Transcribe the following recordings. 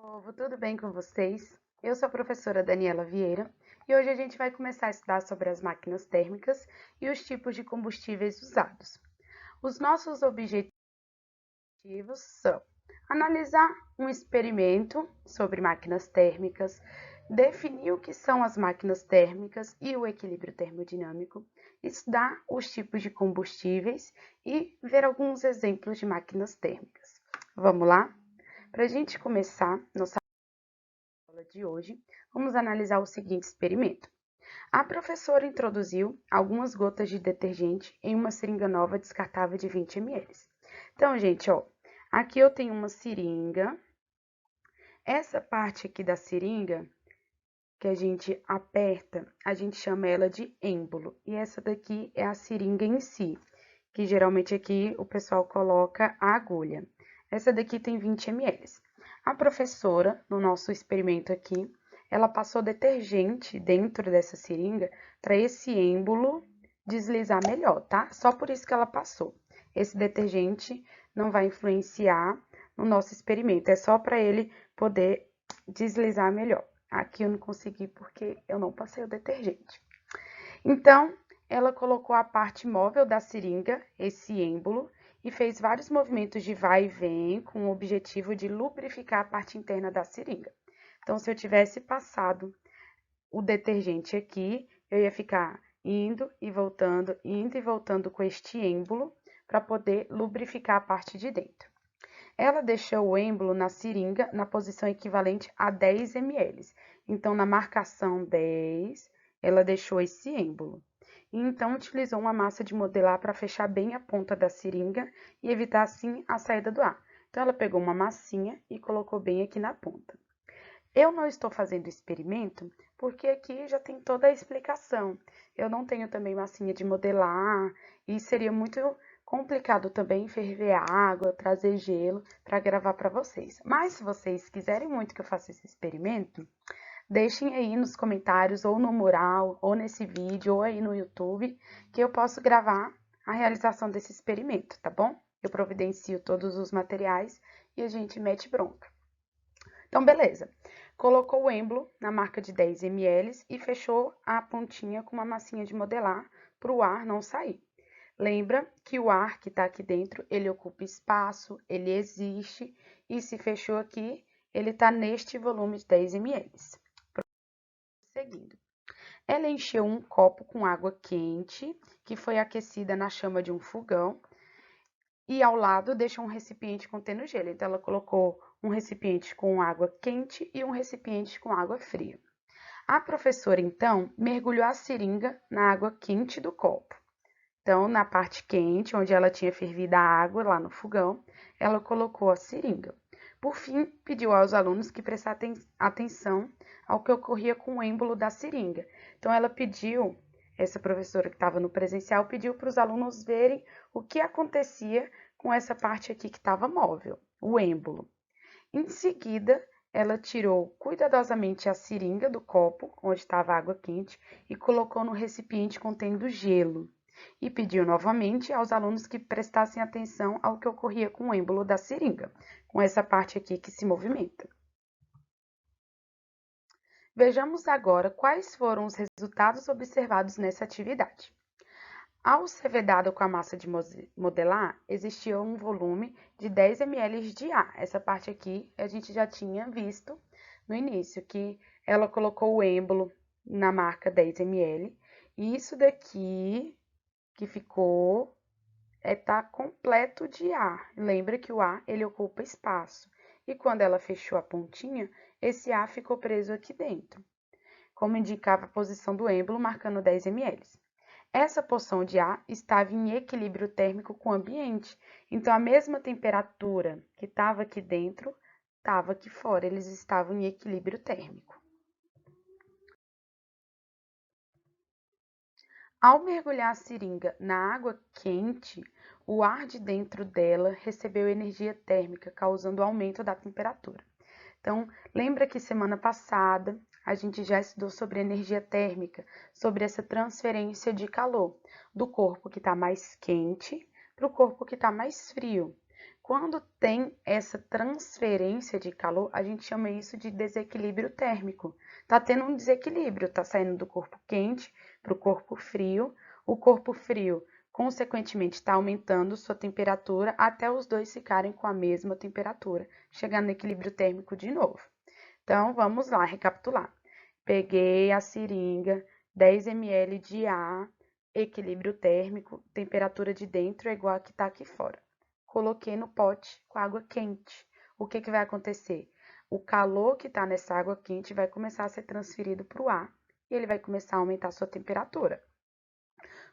Povo, tudo bem com vocês? Eu sou a professora Daniela Vieira e hoje a gente vai começar a estudar sobre as máquinas térmicas e os tipos de combustíveis usados. Os nossos objetivos são analisar um experimento sobre máquinas térmicas, definir o que são as máquinas térmicas e o equilíbrio termodinâmico, estudar os tipos de combustíveis e ver alguns exemplos de máquinas térmicas. Vamos lá? Para a gente começar nossa aula de hoje, vamos analisar o seguinte experimento. A professora introduziu algumas gotas de detergente em uma seringa nova descartável de 20 ml. Então, gente, ó, aqui eu tenho uma seringa. Essa parte aqui da seringa, que a gente aperta, a gente chama ela de êmbolo. E essa daqui é a seringa em si, que geralmente aqui o pessoal coloca a agulha. Essa daqui tem 20 ml. A professora, no nosso experimento aqui, ela passou detergente dentro dessa seringa para esse êmbolo deslizar melhor, tá? Só por isso que ela passou. Esse detergente não vai influenciar no nosso experimento, é só para ele poder deslizar melhor. Aqui eu não consegui porque eu não passei o detergente. Então, ela colocou a parte móvel da seringa, esse êmbolo, e fez vários movimentos de vai e vem com o objetivo de lubrificar a parte interna da seringa. Então, se eu tivesse passado o detergente aqui, eu ia ficar indo e voltando com este êmbolo para poder lubrificar a parte de dentro. Ela deixou o êmbolo na seringa na posição equivalente a 10 ml. Então, na marcação 10, ela deixou esse êmbolo. E então, utilizou uma massa de modelar para fechar bem a ponta da seringa e evitar, assim, a saída do ar. Então, ela pegou uma massinha e colocou bem aqui na ponta. Eu não estou fazendo experimento porque aqui já tem toda a explicação. Eu não tenho também massinha de modelar e seria muito complicado também ferver a água, trazer gelo para gravar para vocês. Mas se vocês quiserem muito que eu faça esse experimento, deixem aí nos comentários ou no mural, ou nesse vídeo, ou aí no YouTube, que eu posso gravar a realização desse experimento, tá bom? Eu providencio todos os materiais e a gente mete bronca. Então, beleza. Colocou o êmbolo na marca de 10 ml e fechou a pontinha com uma massinha de modelar para o ar não sair. Lembra que o ar que está aqui dentro, ele ocupa espaço, ele existe, e se fechou aqui, ele está neste volume de 10 ml. Seguindo. Ela encheu um copo com água quente, que foi aquecida na chama de um fogão, e ao lado deixou um recipiente contendo gelo. Então, ela colocou um recipiente com água quente e um recipiente com água fria. A professora, então, mergulhou a seringa na água quente do copo. Então, na parte quente, onde ela tinha fervido a água lá no fogão, ela colocou a seringa. Por fim, pediu aos alunos que prestassem atenção ao que ocorria com o êmbolo da seringa. Então, ela pediu, essa professora que estava no presencial, pediu para os alunos verem o que acontecia com essa parte aqui que estava móvel, o êmbolo. Em seguida, ela tirou cuidadosamente a seringa do copo, onde estava a água quente, e colocou no recipiente contendo gelo. E pediu novamente aos alunos que prestassem atenção ao que ocorria com o êmbolo da seringa, com essa parte aqui que se movimenta. Vejamos agora quais foram os resultados observados nessa atividade. Ao ser vedado com a massa de modelar, existia um volume de 10 ml de ar. Essa parte aqui a gente já tinha visto no início, que ela colocou o êmbolo na marca 10 ml. E isso daqui que ficou tá completo de ar. Lembra que o ar ele ocupa espaço. E quando ela fechou a pontinha, esse ar ficou preso aqui dentro, como indicava a posição do êmbolo, marcando 10 ml. Essa porção de ar estava em equilíbrio térmico com o ambiente. Então, a mesma temperatura que estava aqui dentro, estava aqui fora. Eles estavam em equilíbrio térmico. Ao mergulhar a seringa na água quente, o ar de dentro dela recebeu energia térmica, causando aumento da temperatura. Então, lembra que semana passada a gente já estudou sobre energia térmica, sobre essa transferência de calor do corpo que está mais quente para o corpo que está mais frio. Quando tem essa transferência de calor, a gente chama isso de desequilíbrio térmico. Tá tendo um desequilíbrio, tá saindo do corpo quente para o corpo frio. O corpo frio, consequentemente, está aumentando sua temperatura até os dois ficarem com a mesma temperatura, chegando no equilíbrio térmico de novo. Então, vamos lá, recapitular. Peguei a seringa, 10 ml de ar, equilíbrio térmico, temperatura de dentro é igual a que está aqui fora. Coloquei no pote com água quente. O que vai acontecer? O calor que está nessa água quente vai começar a ser transferido para o ar e ele vai começar a aumentar a sua temperatura.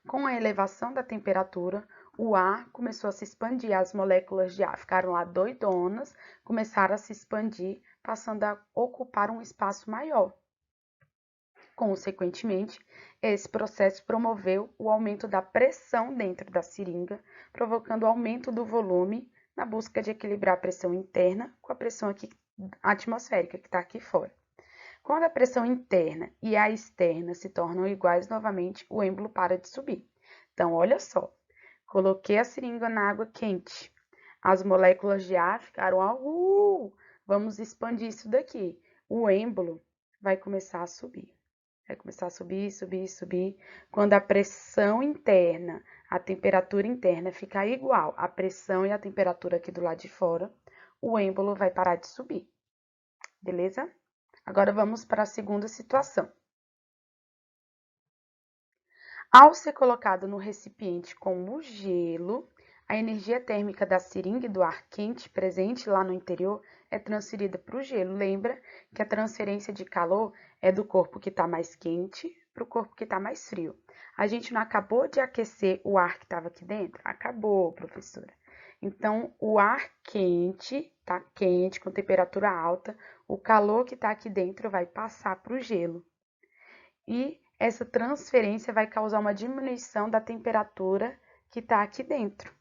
Com a elevação da temperatura, o ar começou a se expandir, as moléculas de ar ficaram lá doidonas, começaram a se expandir, passando a ocupar um espaço maior. Consequentemente, esse processo promoveu o aumento da pressão dentro da seringa, provocando o aumento do volume na busca de equilibrar a pressão interna com a pressão atmosférica que está aqui fora. Quando a pressão interna e a externa se tornam iguais novamente, o êmbolo para de subir. Então, olha só, coloquei a seringa na água quente, as moléculas de ar ficaram, vamos expandir isso daqui. O êmbolo vai começar a subir. Vai começar a subir, subir, subir. Quando a pressão interna, a temperatura interna ficar igual à pressão e a temperatura aqui do lado de fora, o êmbolo vai parar de subir. Beleza? Agora vamos para a segunda situação. Ao ser colocado no recipiente com o gelo, a energia térmica da seringa e do ar quente presente lá no interior é transferida para o gelo. Lembra que a transferência de calor é do corpo que está mais quente para o corpo que está mais frio. A gente não acabou de aquecer o ar que estava aqui dentro? Acabou, professora. Então, o ar quente, tá quente, com temperatura alta, o calor que está aqui dentro vai passar para o gelo. E essa transferência vai causar uma diminuição da temperatura que está aqui dentro.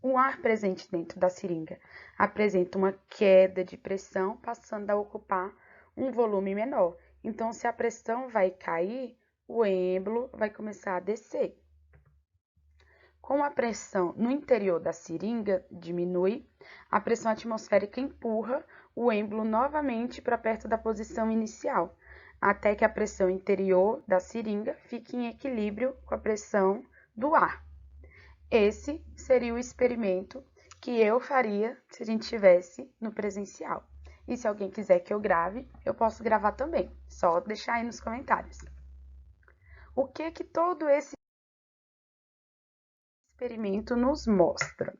O ar presente dentro da seringa apresenta uma queda de pressão, passando a ocupar um volume menor. Então, se a pressão vai cair, o êmbolo vai começar a descer. Com a pressão no interior da seringa diminui, a pressão atmosférica empurra o êmbolo novamente para perto da posição inicial, até que a pressão interior da seringa fique em equilíbrio com a pressão do ar. Esse seria o experimento que eu faria se a gente estivesse no presencial. E se alguém quiser que eu grave, eu posso gravar também. Só deixar aí nos comentários. O que todo esse experimento nos mostra?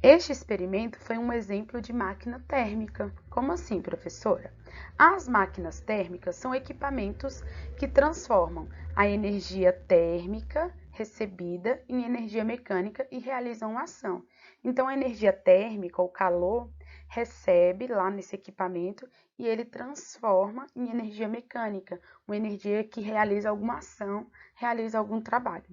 Este experimento foi um exemplo de máquina térmica. Como assim, professora? As máquinas térmicas são equipamentos que transformam a energia térmica recebida em energia mecânica e realizam uma ação. Então, a energia térmica, o calor, recebe lá nesse equipamento e ele transforma em energia mecânica, uma energia que realiza alguma ação, realiza algum trabalho.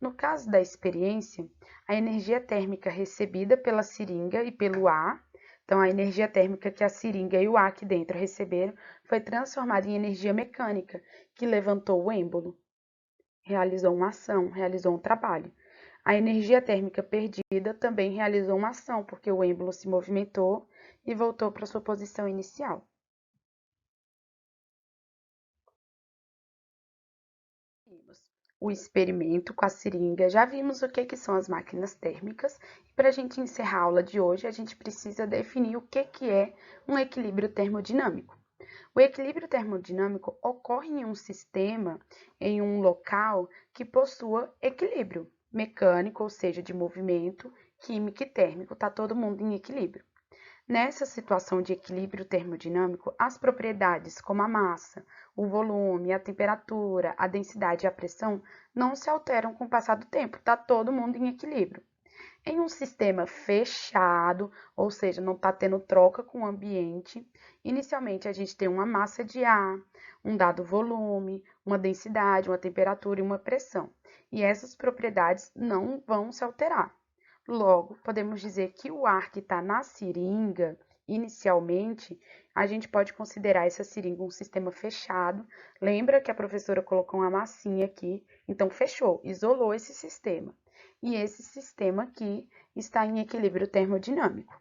No caso da experiência, a energia térmica recebida pela seringa e pelo ar, então a energia térmica que a seringa e o ar aqui dentro receberam, foi transformada em energia mecânica, que levantou o êmbolo, realizou uma ação, realizou um trabalho. A energia térmica perdida também realizou uma ação, porque o êmbolo se movimentou e voltou para sua posição inicial. O experimento com a seringa, já vimos o que são as máquinas térmicas, e para a gente encerrar a aula de hoje, a gente precisa definir o que é um equilíbrio termodinâmico. O equilíbrio termodinâmico ocorre em um sistema, em um local que possua equilíbrio mecânico, ou seja, de movimento, químico e térmico, está todo mundo em equilíbrio. Nessa situação de equilíbrio termodinâmico, as propriedades como a massa, o volume, a temperatura, a densidade e a pressão não se alteram com o passar do tempo, está todo mundo em equilíbrio. Em um sistema fechado, ou seja, não está tendo troca com o ambiente, inicialmente a gente tem uma massa de ar, um dado volume, uma densidade, uma temperatura e uma pressão. E essas propriedades não vão se alterar. Logo, podemos dizer que o ar que está na seringa, inicialmente, a gente pode considerar essa seringa um sistema fechado. Lembra que a professora colocou uma massinha aqui, então fechou, isolou esse sistema. e esse sistema aqui está em equilíbrio termodinâmico.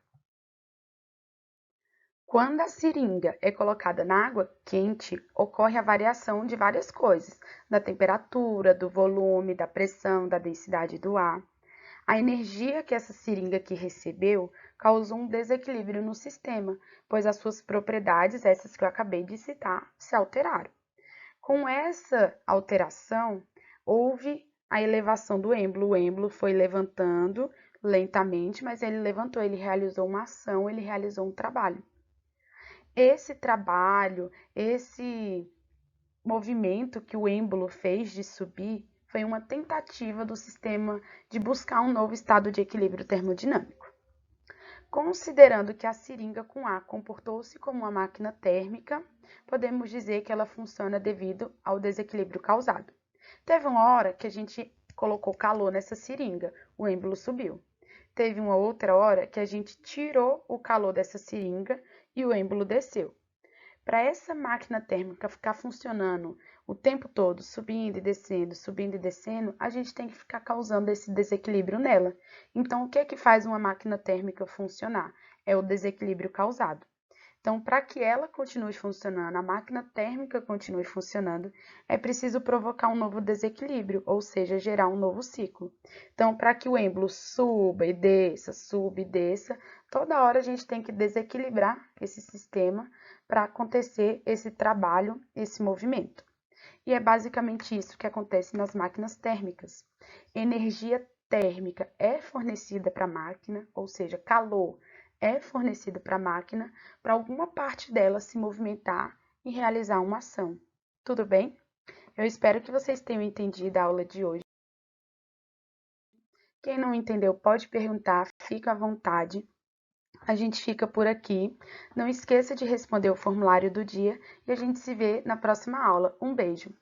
Quando a seringa é colocada na água quente, ocorre a variação de várias coisas, da temperatura, do volume, da pressão, da densidade do ar. A energia que essa seringa aqui recebeu causou um desequilíbrio no sistema, pois as suas propriedades, essas que eu acabei de citar, se alteraram. Com essa alteração, houve a elevação do êmbolo. O êmbolo foi levantando lentamente, mas ele levantou, ele realizou uma ação, ele realizou um trabalho. Esse trabalho, esse movimento que o êmbolo fez de subir, foi uma tentativa do sistema de buscar um novo estado de equilíbrio termodinâmico. Considerando que a seringa com ar comportou-se como uma máquina térmica, podemos dizer que ela funciona devido ao desequilíbrio causado. Teve uma hora que a gente colocou calor nessa seringa, o êmbolo subiu. Teve uma outra hora que a gente tirou o calor dessa seringa e o êmbolo desceu. Para essa máquina térmica ficar funcionando o tempo todo, subindo e descendo, a gente tem que ficar causando esse desequilíbrio nela. Então, o que é que faz uma máquina térmica funcionar? É o desequilíbrio causado. Então, para que ela continue funcionando, a máquina térmica continue funcionando, é preciso provocar um novo desequilíbrio, ou seja, gerar um novo ciclo. Então, para que o êmbolo suba e desça, toda hora a gente tem que desequilibrar esse sistema para acontecer esse trabalho, esse movimento. E é basicamente isso que acontece nas máquinas térmicas. Energia térmica é fornecida para a máquina, ou seja, calor é fornecido para a máquina para alguma parte dela se movimentar e realizar uma ação. Tudo bem? Eu espero que vocês tenham entendido a aula de hoje. Quem não entendeu pode perguntar, fica à vontade. A gente fica por aqui. Não esqueça de responder o formulário do dia e a gente se vê na próxima aula. Um beijo!